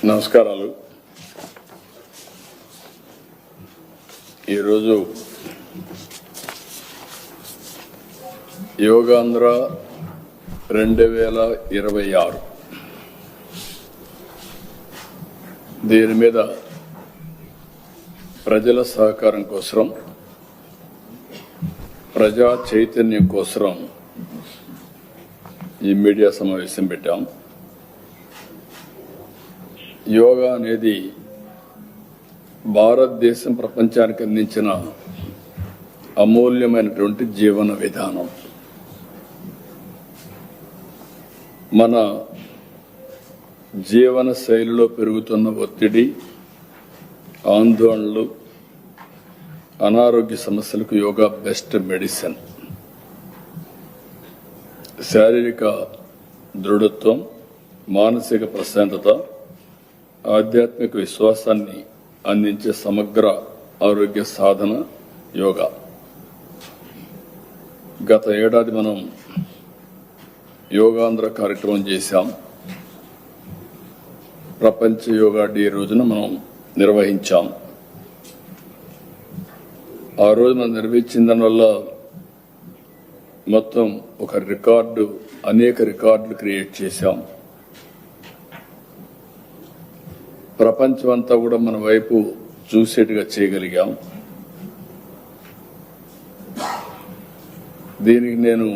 నమస్కారాలు. ఈరోజు యోగాంధ్ర 2026 దీని మీద ప్రజల సహకారం కోసం, ప్రజా చైతన్యం కోసం ఈ మీడియా సమావేశం పెట్టాం. యోగా అనేది భారతదేశం ప్రపంచానికి అందించిన అమూల్యమైనటువంటి జీవన విధానం. మన జీవన శైలిలో పెరుగుతున్న ఒత్తిడి, ఆందోళనలు, అనారోగ్య సమస్యలకు యోగా బెస్ట్ మెడిసిన్. శారీరక దృఢత్వం, మానసిక ప్రశాంతత, ఆధ్యాత్మిక విశ్వాసాన్ని అందించే సమగ్ర ఆరోగ్య సాధన యోగా. గత ఏడాది మనం యోగాంధ్ర కార్యక్రమం చేశాం. ప్రపంచ యోగా డే రోజున మనం నిర్వహించాం. ఆ రోజు మనం నిర్వహించిన దానివల్ల మొత్తం అనేక రికార్డులు క్రియేట్ చేశాం. ప్రపంచమంతా కూడా మన వైపు చూసేట్టుగా చేయగలిగాం. దీనికి నేను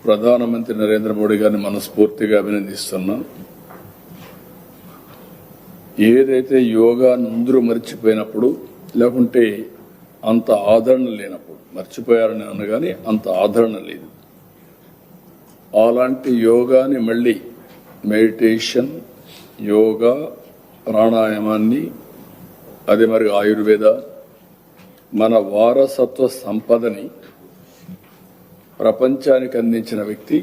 ప్రధానమంత్రి నరేంద్ర మోడీ గారిని మనస్ఫూర్తిగా అభినందిస్తున్నా. ఏదైతే యోగా అందరూ మర్చిపోయినప్పుడు, లేకుంటే అంత ఆదరణ లేనప్పుడు, మర్చిపోయారని అనగానే అంత ఆదరణ లేదు, అలాంటి యోగాని మళ్ళీ మెడిటేషన్, యోగా, ప్రాణాయామాన్ని, అదే మరి ఆయుర్వేద, మన వారసత్వ సంపదని ప్రపంచానికి అందించిన వ్యక్తి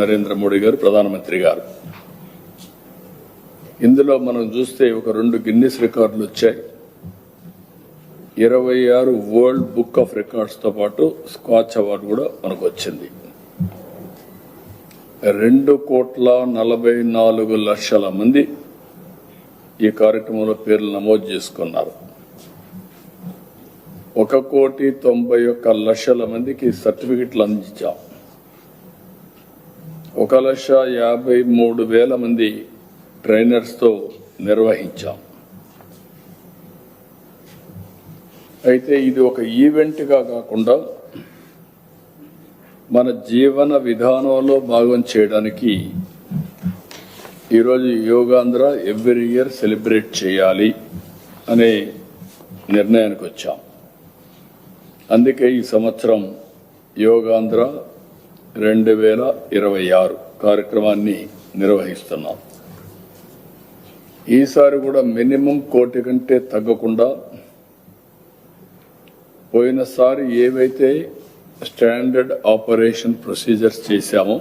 నరేంద్ర మోడీ గారు, ప్రధానమంత్రి గారు. ఇందులో మనం చూస్తే ఒక 2 గిన్నిస్ రికార్డులు వచ్చాయి. 26 వరల్డ్ బుక్ ఆఫ్ రికార్డ్స్తో పాటు స్కాచ్ అవార్డు కూడా మనకు వచ్చింది. 2,44,00,000 మంది ఈ కార్యక్రమంలో పేర్లు నమోదు చేసుకున్నారు. 1,91,00,000 మందికి సర్టిఫికెట్లు అందించాం. 1,53,000 మంది ట్రైనర్స్తో నిర్వహించాం. అయితే ఇది ఒక ఈవెంట్గా కాకుండా మన జీవన విధానంలో భాగం చేయడానికి ఈరోజు యోగాంధ్ర ఎవ్రీ ఇయర్ సెలబ్రేట్ చేయాలి అనే నిర్ణయానికి వచ్చాం. అందుకే ఈ సంవత్సరం యోగాంధ్ర 2026 కార్యక్రమాన్ని నిర్వహిస్తున్నాం. ఈసారి కూడా మినిమం 1 కోటి కంటే తగ్గకుండా, పోయినసారి ఏవైతే స్టాండర్డ్ ఆపరేషన్ ప్రొసీజర్స్ చేశామో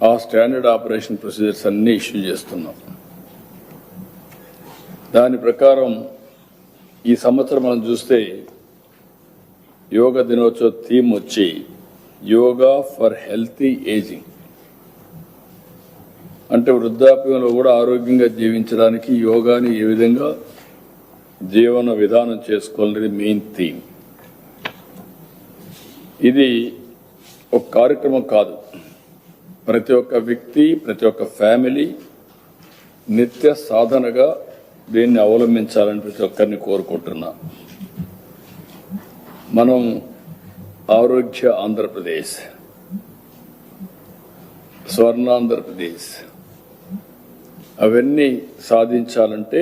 ఆ స్టాండర్డ్ ఆపరేషన్ ప్రొసీజర్స్ అన్ని ఇష్యూ చేస్తున్నాం. దాని ప్రకారం ఈ సంవత్సరం మనం చూస్తే యోగా దినోత్సవ థీమ్ వచ్చి యోగా ఫర్ హెల్తీ ఏజింగ్. అంటే వృద్ధాప్యంలో కూడా ఆరోగ్యంగా జీవించడానికి యోగాని ఏ విధంగా జీవన విధానం చేసుకోవాలనేది మెయిన్ థీమ్. ఇది ఒక కార్యక్రమం కాదు, ప్రతి ఒక్క వ్యక్తి, ప్రతి ఒక్క ఫ్యామిలీ నిత్య సాధనగా దీన్ని అవలంబించాలని ప్రతి ఒక్కరిని కోరుకుంటున్నా. మనం ఆరోగ్య ఆంధ్రప్రదేశ్, స్వర్ణాంధ్రప్రదేశ్ అవన్నీ సాధించాలంటే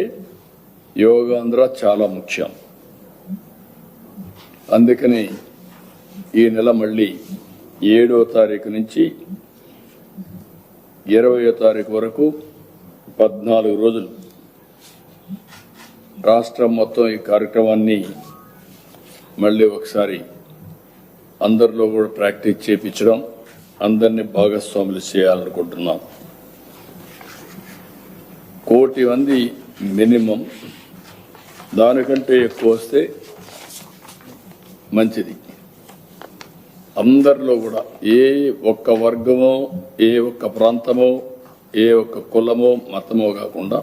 యోగాంధ్ర చాలా ముఖ్యం. అందుకని ఈ నెల మళ్ళీ 7వ తారీఖు నుంచి 20వ తారీఖు వరకు 14 రోజులు రాష్ట్రం మొత్తం ఈ కార్యక్రమాన్ని మళ్ళీ ఒకసారి అందరిలో కూడా ప్రాక్టీస్ చేయించడం, అందరినీ భాగస్వాములు చేయాలనుకుంటున్నాం. 1 కోటి మంది మినిమం, దానికంటే ఎక్కువ వస్తే మంచిది. అందరిలో కూడా ఏ ఒక్క వర్గమో, ఏ ఒక్క ప్రాంతమో, ఏ ఒక్క కులమో మతమో కాకుండా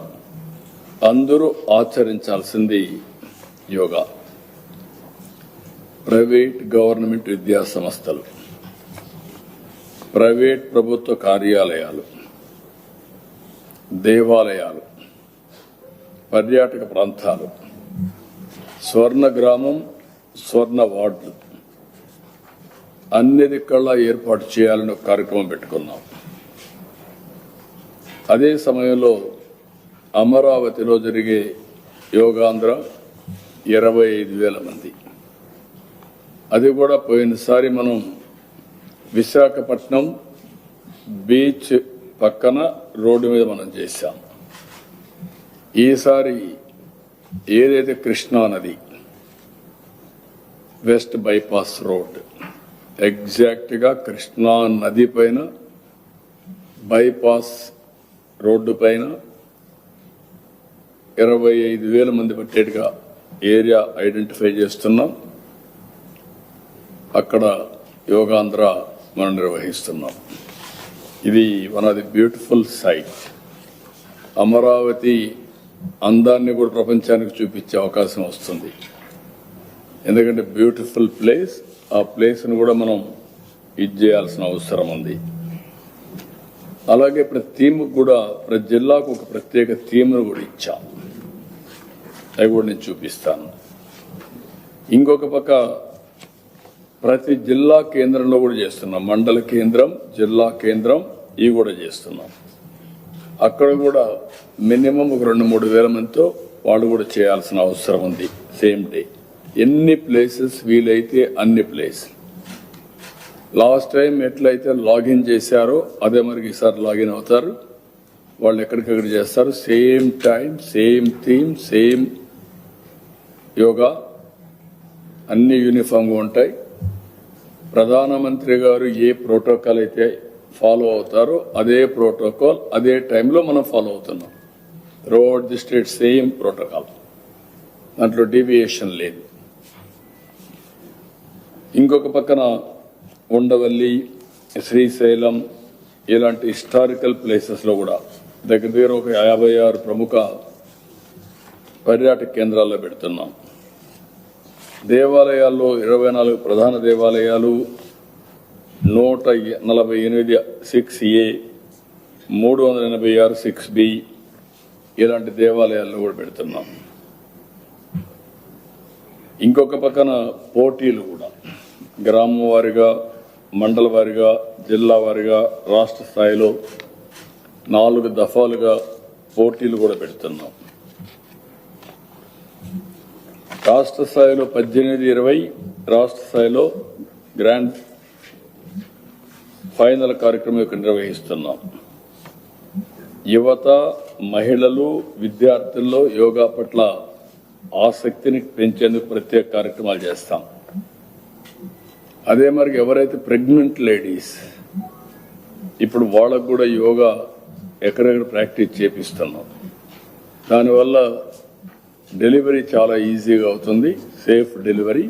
అందరూ ఆచరించాల్సింది యోగా. ప్రైవేట్ గవర్నమెంట్ విద్యా సంస్థలు, ప్రైవేట్ ప్రభుత్వ కార్యాలయాలు, దేవాలయాలు, పర్యాటక ప్రాంతాలు, స్వర్ణ గ్రామం, స్వర్ణ వార్డులు అన్ని దిక్కల్లా ఏర్పాటు చేయాలని ఒక కార్యక్రమం పెట్టుకున్నాం. అదే సమయంలో అమరావతిలో జరిగే యోగాంధ్ర 25,000 మంది. అది కూడా పోయినసారి మనం విశాఖపట్నం బీచ్ పక్కన రోడ్డు మీద మనం చేశాం. ఈసారి ఏదైతే కృష్ణా నది వెస్ట్ బైపాస్ రోడ్ ఎగ్జాక్ట్ గా కృష్ణా నది పైన బైపాస్ రోడ్డు పైన 25,000 మంది పట్టేట్టుగా ఏరియా ఐడెంటిఫై చేస్తున్నాం. అక్కడ యోగాంధ్ర మనం నిర్వహిస్తున్నాం. ఇది one of the beautiful site. Amaravati అందాన్ని కూడా ప్రపంచానికి చూపించే అవకాశం వస్తుంది. ఎందుకంటే బ్యూటిఫుల్ ప్లేస్, ఆ ప్లేస్ను కూడా మనం ఇది చేయాల్సిన అవసరం ఉంది. అలాగే ప్రతి థీమ్ కూడా ప్రతి జిల్లాకు ఒక ప్రత్యేక థీమ్ను కూడా ఇచ్చాం. అవి కూడా నేను చూపిస్తాను. ఇంకొక పక్క ప్రతి జిల్లా కేంద్రంలో కూడా చేస్తున్నాం. మండల కేంద్రం, జిల్లా కేంద్రం ఇవి కూడా చేస్తున్నాం. అక్కడ కూడా మినిమం ఒక 2-3 వేల మందితో వాళ్ళు కూడా చేయాల్సిన అవసరం ఉంది. సేమ్ డే ఎన్ని ప్లేసెస్ వీలైతే అన్ని ప్లేస్. లాస్ట్ టైం ఎట్లయితే లాగిన్ చేశారో అదే మరి ఈసారి లాగిన్ అవుతారు. వాళ్ళు ఎక్కడికక్కడ చేస్తారు. Same time, same theme, same yoga, అన్ని యూనిఫామ్గా ఉంటాయి. ప్రధానమంత్రి గారు ఏ ప్రోటోకాల్ అయితే ఫాలో అవుతారో అదే ప్రోటోకాల్ అదే టైంలో మనం ఫాలో అవుతున్నాం. Throughout the state same protocol, దాంట్లో డీవియేషన్ లేదు. ఇంకొక పక్కన ఉండవల్లి, శ్రీశైలం ఇలాంటి హిస్టారికల్ ప్లేసెస్లో కూడా దగ్గర దగ్గర ఒక 56 ప్రముఖ పర్యాటక కేంద్రాల్లో పెడుతున్నాం. దేవాలయాల్లో 24 ప్రధాన దేవాలయాలు, 148 6A, 386 6B ఇలాంటి దేవాలయాల్లో కూడా పెడుతున్నాం. ఇంకొక పక్కన పోటీలు కూడా గ్రామం వారిగా, మండల వారిగా, జిల్లా వారిగా, రాష్ట్ర స్థాయిలో 4 దఫాలుగా పోటీలు కూడా పెడుతున్నాం. రాష్ట్ర స్థాయిలో 18-20, రాష్ట్ర స్థాయిలో గ్రాండ్ ఫైనల్ కార్యక్రమం ఇక్కడ నిర్వహిస్తున్నాం. యువత, మహిళలు, విద్యార్థుల్లో యోగా పట్ల ఆసక్తిని పెంచేందుకు ప్రత్యేక కార్యక్రమాలు చేస్తాం. అదే మరి ఎవరైతే ప్రెగ్నెంట్ లేడీస్ ఇప్పుడు వాళ్ళకు కూడా యోగా ఎక్కడెక్కడ ప్రాక్టీస్ చేపిస్తున్నాం. దానివల్ల డెలివరీ చాలా ఈజీగా అవుతుంది. సేఫ్ డెలివరీ,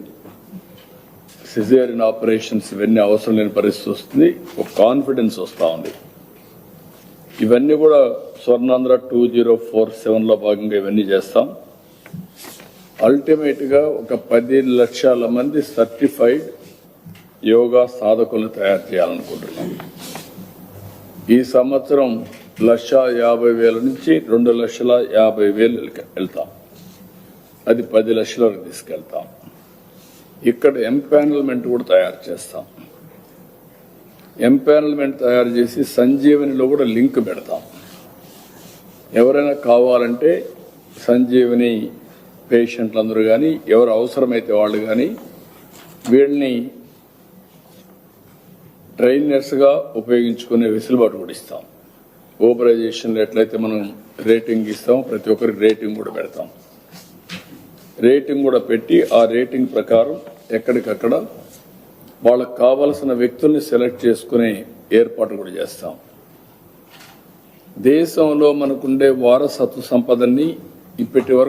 సిజేరియన్ ఆపరేషన్స్ ఇవన్నీ అవసరం లేని పరిస్థితి వస్తుంది. ఒక కాన్ఫిడెన్స్ వస్తూ ఉంది. ఇవన్నీ కూడా స్వర్ణాంధ్ర 2047లో భాగంగా ఇవన్నీ చేస్తాం. అల్టిమేట్ గా ఒక 10 లక్షల మంది సర్టిఫైడ్ యోగా సాధకులను తయారు చేయాలనుకుంటున్నాం. ఈ సంవత్సరం 1,50,000 నుంచి 2,50,000 వెళ్తాం. అది 10 లక్షల వరకు తీసుకెళ్తాం. ఇక్కడ ఎంపానల్మెంట్ కూడా తయారు చేస్తాం. ఎంపానల్మెంట్ తయారు చేసి సంజీవనిలో కూడా లింక్ పెడతాం. ఎవరైనా కావాలంటే సంజీవని పేషెంట్లందరూ కానీ, ఎవరు అవసరమైతే వాళ్ళు కానీ వీళ్ళని ట్రైనర్స్గా ఉపయోగించుకునే వెసులుబాటు కూడా ఇస్తాం. ఓపరైజేషన్లో ఎట్లయితే మనం రేటింగ్ ఇస్తాం, ప్రతి ఒక్కరికి రేటింగ్ కూడా పెడతాం. రేటింగ్ కూడా పెట్టి ఆ రేటింగ్ ప్రకారం ఎక్కడికక్కడ వాళ్ళకు కావలసిన వ్యక్తుల్ని సెలెక్ట్ చేసుకునే ఏర్పాటు కూడా చేస్తాం. దేశంలో మనకుండే వారసత్వ సంపదని ఇప్పటి వరకు